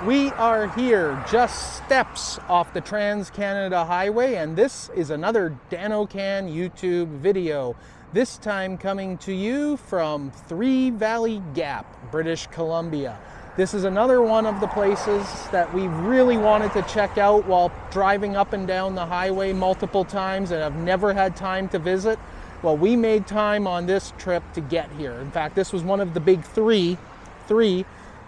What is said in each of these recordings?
We are here just steps off the TransCanada Highway, and this is another DanoCan YouTube video. This time coming to you from Three Valley Gap, British Columbia. This is another one of the places that we really wanted to check out while driving up and down the highway multiple times and have never had time to visit. Well, we made time on this trip to get here. In fact, this was one of the big three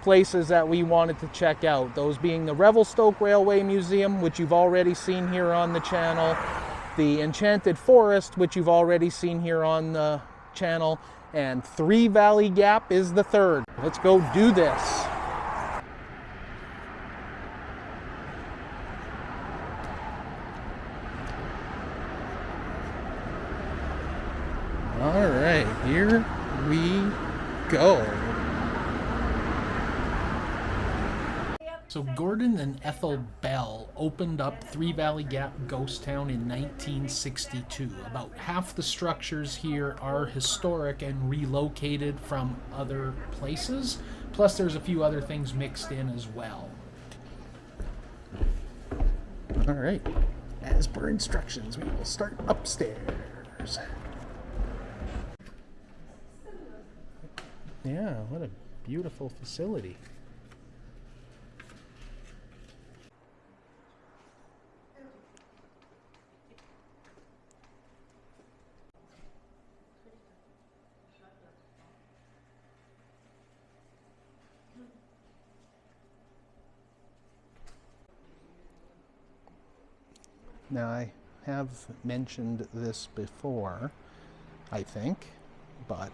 places that we wanted to check out. Those being the Revelstoke Railway Museum, which you've already seen here on the channel, the Enchanted Forest, which you've already seen here on the channel, and Three Valley Gap is the third. Let's go do this. All right, here we go. So Gordon and Ethel Bell opened up Three Valley Gap Ghost Town in 1962. About half the structures here are historic and relocated from other places. Plus there's a few other things mixed in as well. All right, as per instructions, we will start upstairs. Yeah, what a beautiful facility. Now, I have mentioned this before, I think, but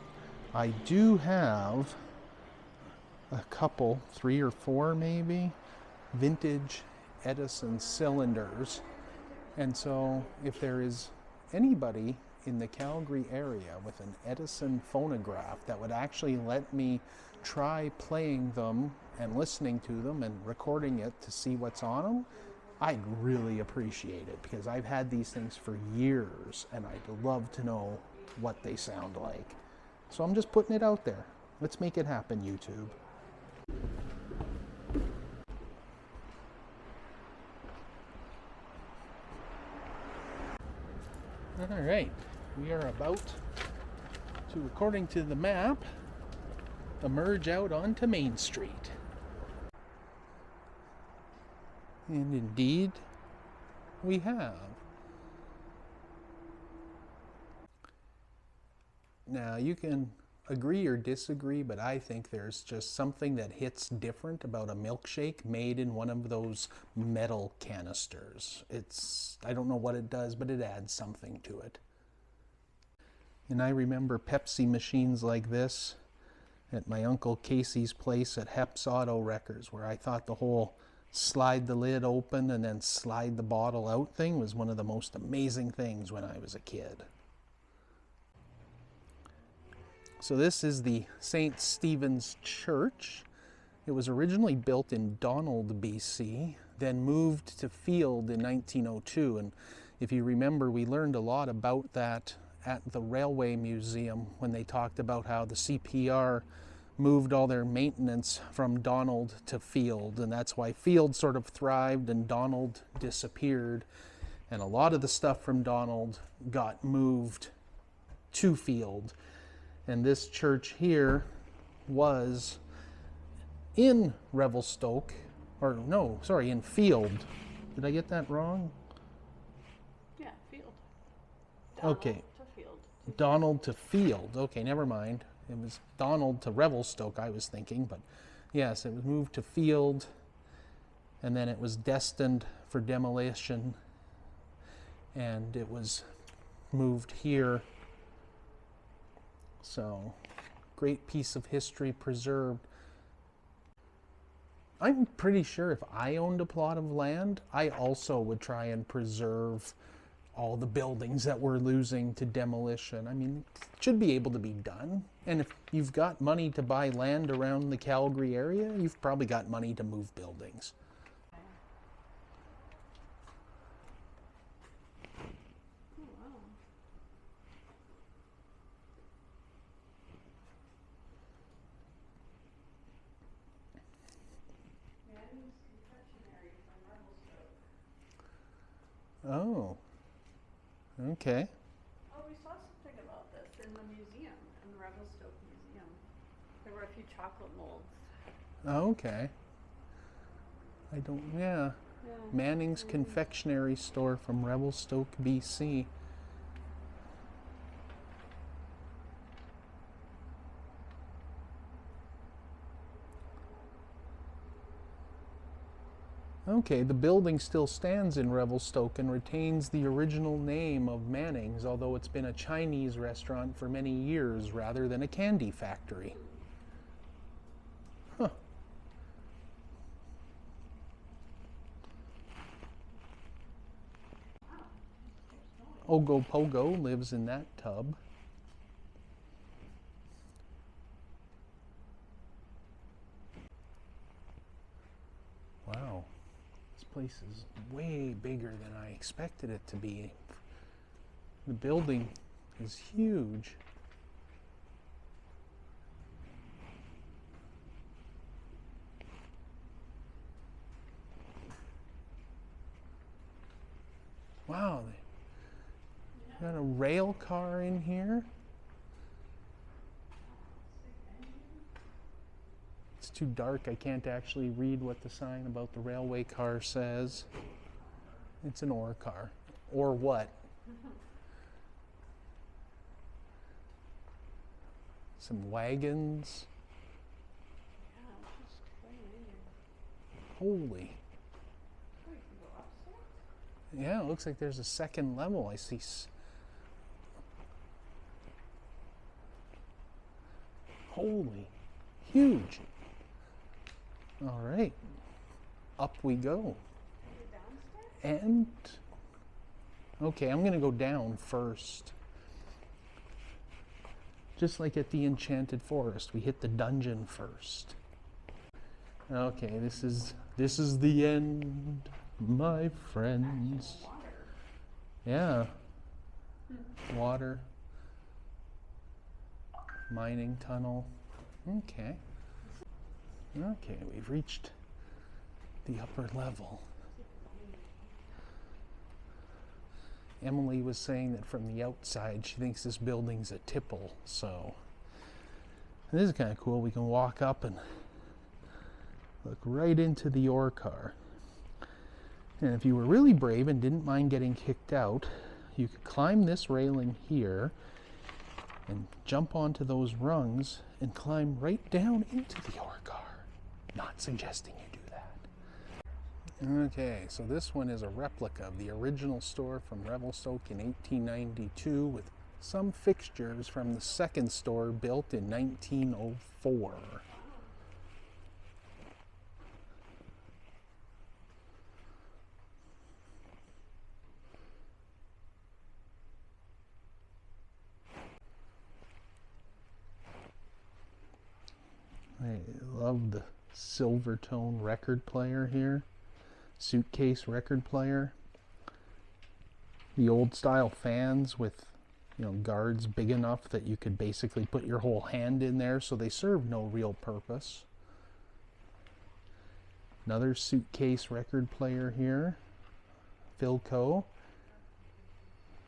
I do have a couple, 3 or 4 maybe, vintage Edison cylinders. And so if there is anybody in the Calgary area with an Edison phonograph that would actually let me try playing them and listening to them and recording it to see what's on them, I'd really appreciate it, because I've had these things for years and I'd love to know what they sound like. So I'm just putting it out there. Let's make it happen, YouTube. All right, we are about to, according to the map, emerge out onto Main Street. And indeed, we have. Now, you can agree or disagree, but I think there's just something that hits different about a milkshake made in one of those metal canisters. I don't know what it does, but it adds something to it. And I remember Pepsi machines like this at my Uncle Casey's place at Hep's Auto Wreckers, where I thought the whole slide the lid open and then slide the bottle out thing was one of the most amazing things when I was a kid. So this is the St. Stephen's Church. It was originally built in Donald, BC, then moved to Field in 1902. And if you remember, we learned a lot about that at the Railway Museum when they talked about how the CPR moved all their maintenance from Donald to Field, and that's why Field sort of thrived and Donald disappeared. And a lot of the stuff from Donald got moved to Field. And this church here was in Revelstoke, or no, sorry, in Field. Did I get that wrong? Yeah, Field. Okay. To Field. Donald to Field. Okay, never mind. It was Donald to Revelstoke, I was thinking, but yes, it was moved to Field, and then it was destined for demolition, and it was moved here. So, great piece of history preserved. I'm pretty sure if I owned a plot of land, I also would try and preserve all the buildings that we're losing to demolition. I mean, it should be able to be done. And if you've got money to buy land around the Calgary area, you've probably got money to move buildings. Oh, wow. Yeah, Oh, okay. Oh, we saw something about this in the museum, in the Revelstoke Museum. There were a few chocolate molds. Okay. I don't, yeah. Yeah. Manning's Confectionery Store from Revelstoke, BC. Okay, the building still stands in Revelstoke and retains the original name of Manning's, although it's been a Chinese restaurant for many years rather than a candy factory. Huh. Ogopogo lives in that tub. Wow. This place is way bigger than I expected it to be. The building is huge. Wow, they got a rail car in here. It's too dark, I can't actually read what the sign about the railway car says. It's an ore car. Or what? Some wagons. Holy. Yeah, it looks like there's a second level. I see. Holy. Huge. All right. Up we go. And okay, I'm gonna go down first. Just like at the Enchanted Forest, we hit the dungeon first. Okay, this is the end, my friends. Yeah. Water. Mining tunnel. Okay. Okay, we've reached the upper level. Emily was saying that from the outside she thinks this building's a tipple, so this is kind of cool. We can walk up and look right into the ore car. And if you were really brave and didn't mind getting kicked out, you could climb this railing here and jump onto those rungs and climb right down into the ore car. Not suggesting you do that. Okay, so this one is a replica of the original store from Revelstoke in 1892 with some fixtures from the second store built in 1904. I love the Silvertone record player here. Suitcase record player. The old style fans with, you know, guards big enough that you could basically put your whole hand in there, so they serve no real purpose. Another suitcase record player here. Philco.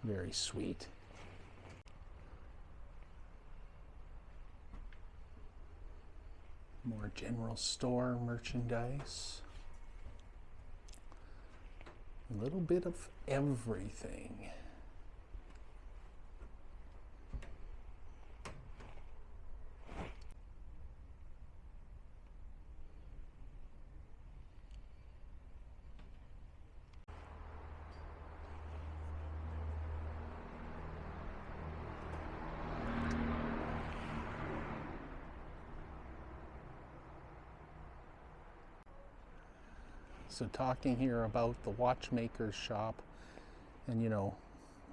Very sweet. More general store merchandise. A little bit of everything. So talking here about the watchmaker's shop, and you know,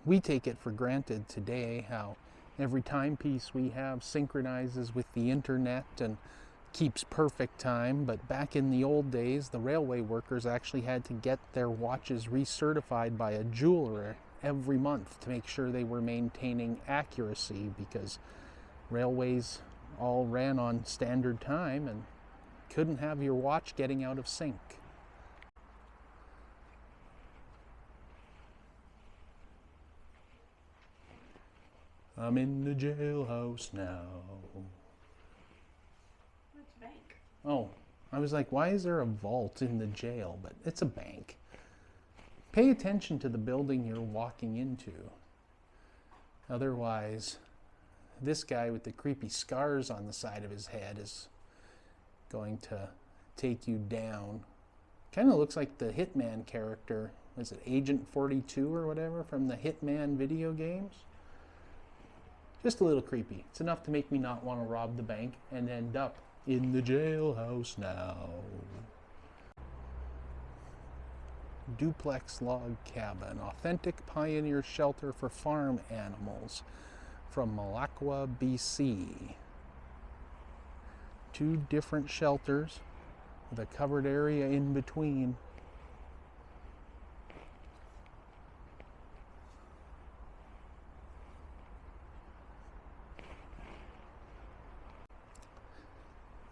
we take it for granted today how every timepiece we have synchronizes with the internet and keeps perfect time, but back in the old days, the railway workers actually had to get their watches recertified by a jeweler every month to make sure they were maintaining accuracy, because railways all ran on standard time and couldn't have your watch getting out of sync. I'm in the jailhouse now. It's a bank. Oh, I was like, why is there a vault in the jail? But it's a bank. Pay attention to the building you're walking into. Otherwise, this guy with the creepy scars on the side of his head is going to take you down. Kind of looks like the Hitman character. Was it Agent 42 or whatever from the Hitman video games? Just a little creepy. It's enough to make me not want to rob the bank and end up in the jailhouse now. Duplex log cabin, authentic pioneer shelter for farm animals from Malacca, BC. 2 different shelters with a covered area in between.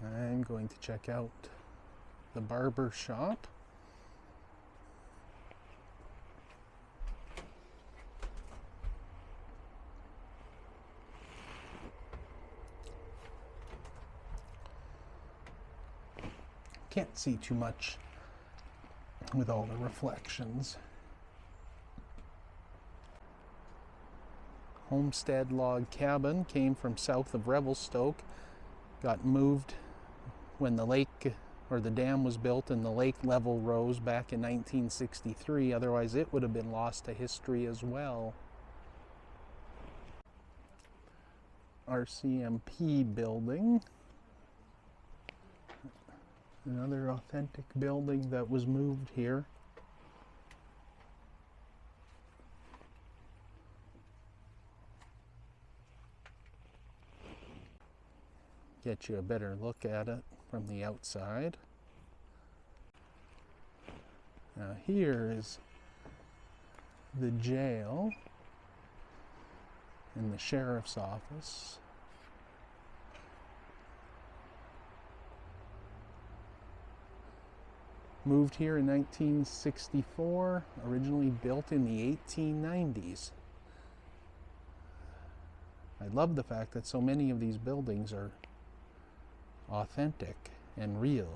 I'm going to check out the barber shop. Can't see too much with all the reflections. Homestead log cabin came from south of Revelstoke, got moved when the lake or the dam was built and the lake level rose back in 1963. Otherwise it would have been lost to history as well. RCMP building. Another authentic building that was moved here. Get you a better look at it from the outside. Now here is the jail and the sheriff's office. Moved here in 1964, originally built in the 1890s. I love the fact that so many of these buildings are authentic and real.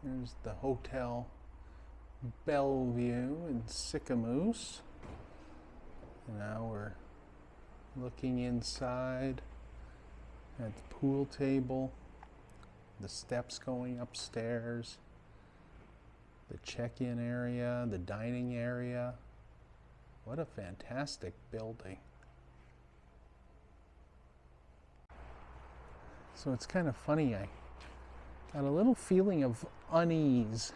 There's the Hotel Belleview in Sicamous. And now we're looking inside at the pool table, the steps going upstairs, the check-in area, the dining area. What a fantastic building. So it's kind of funny, I got a little feeling of unease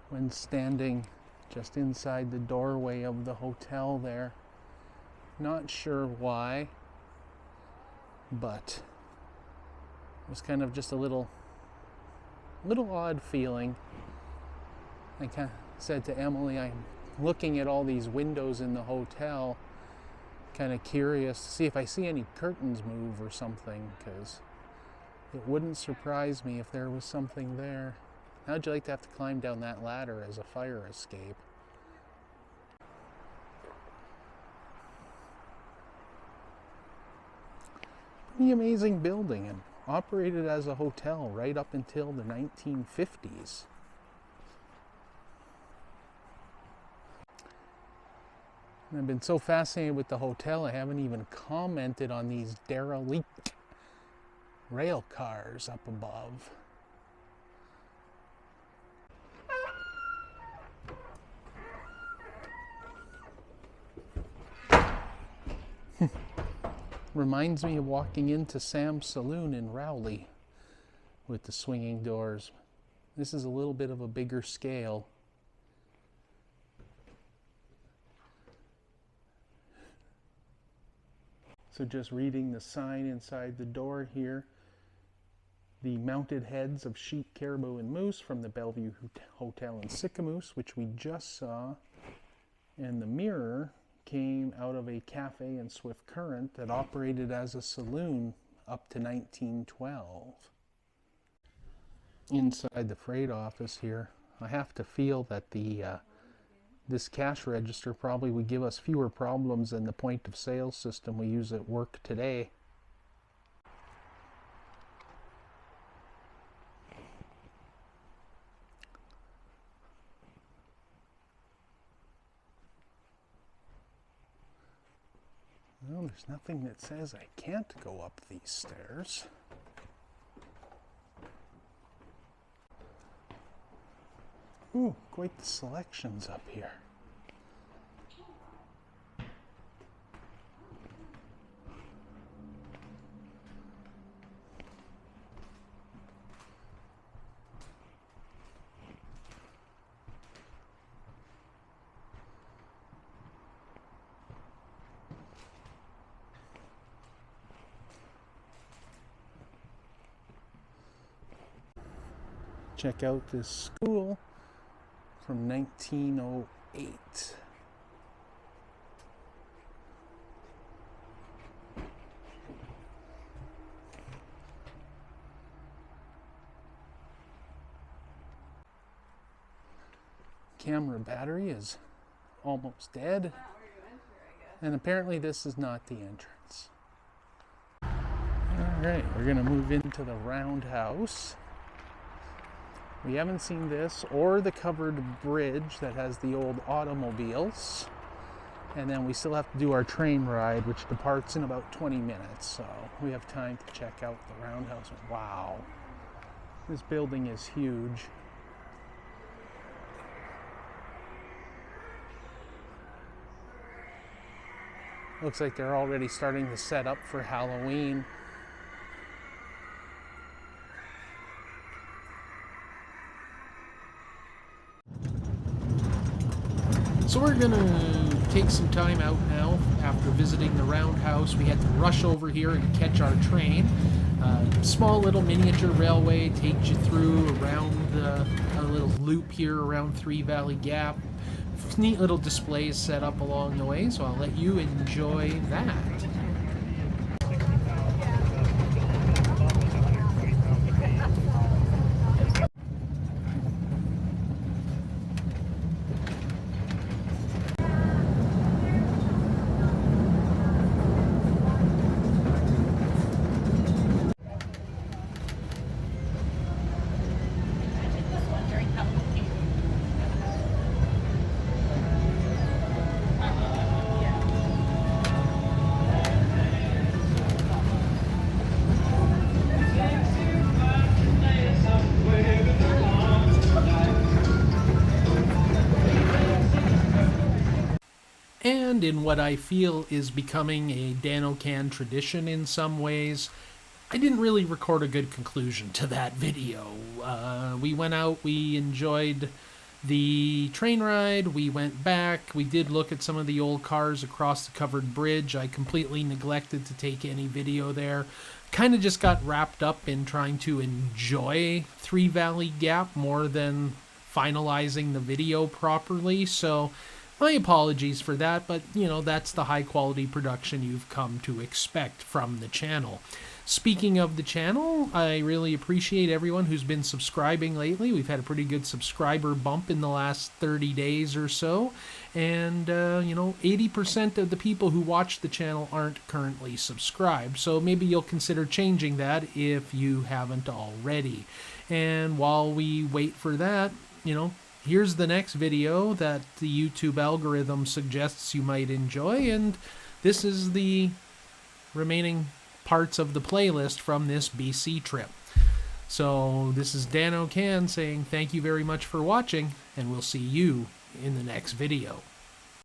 when standing just inside the doorway of the hotel there. Not sure why, but it was kind of just a little odd feeling. I kind of said to Emily, I'm looking at all these windows in the hotel, kind of curious to see if I see any curtains move or something, because it wouldn't surprise me if there was something there. How'd you like to have to climb down that ladder as a fire escape? Pretty amazing building, and operated as a hotel right up until the 1950s. And I've been so fascinated with the hotel, I haven't even commented on these derelict rail cars up above. Reminds me of walking into Sam's Saloon in Rowley with the swinging doors. This is a little bit of a bigger scale. So just reading the sign inside the door here, the mounted heads of sheep, caribou, and moose from the Belleview Hotel in Sicamous, which we just saw, and the mirror came out of a cafe in Swift Current that operated as a saloon up to 1912. Inside the freight office here, I have to feel that this cash register probably would give us fewer problems than the point of sale system we use at work today. Well, there's nothing that says I can't go up these stairs. Ooh, quite the selections up here. Check out this school from 1908. Camera battery is almost dead. And apparently this is not the entrance. Alright, we're going to move into the roundhouse. We haven't seen this or the covered bridge that has the old automobiles. And then we still have to do our train ride, which departs in about 20 minutes. So we have time to check out the roundhouse. Wow. This building is huge. Looks like they're already starting to set up for Halloween. So we're gonna take some time out now after visiting the roundhouse. We had to rush over here and catch our train. Small little miniature railway takes you through around a little loop here around Three Valley Gap. Neat little displays set up along the way, so I'll let you enjoy that. And in what I feel is becoming a Dan-O-Can tradition in some ways, I didn't really record a good conclusion to that video. We went out, we enjoyed the train ride, we went back, we did look at some of the old cars across the covered bridge. I completely neglected to take any video there. Kind of just got wrapped up in trying to enjoy Three Valley Gap more than finalizing the video properly, so my apologies for that, but you know, that's the high quality production you've come to expect from the channel. Speaking of the channel, I really appreciate everyone who's been subscribing lately. We've had a pretty good subscriber bump in the last 30 days or so, and you know, 80% of the people who watch the channel aren't currently subscribed, so maybe you'll consider changing that if you haven't already. And while we wait for that, you know, here's the next video that the YouTube algorithm suggests you might enjoy, and this is the remaining parts of the playlist from this BC trip. So this is Dan-O-Can saying thank you very much for watching, and we'll see you in the next video.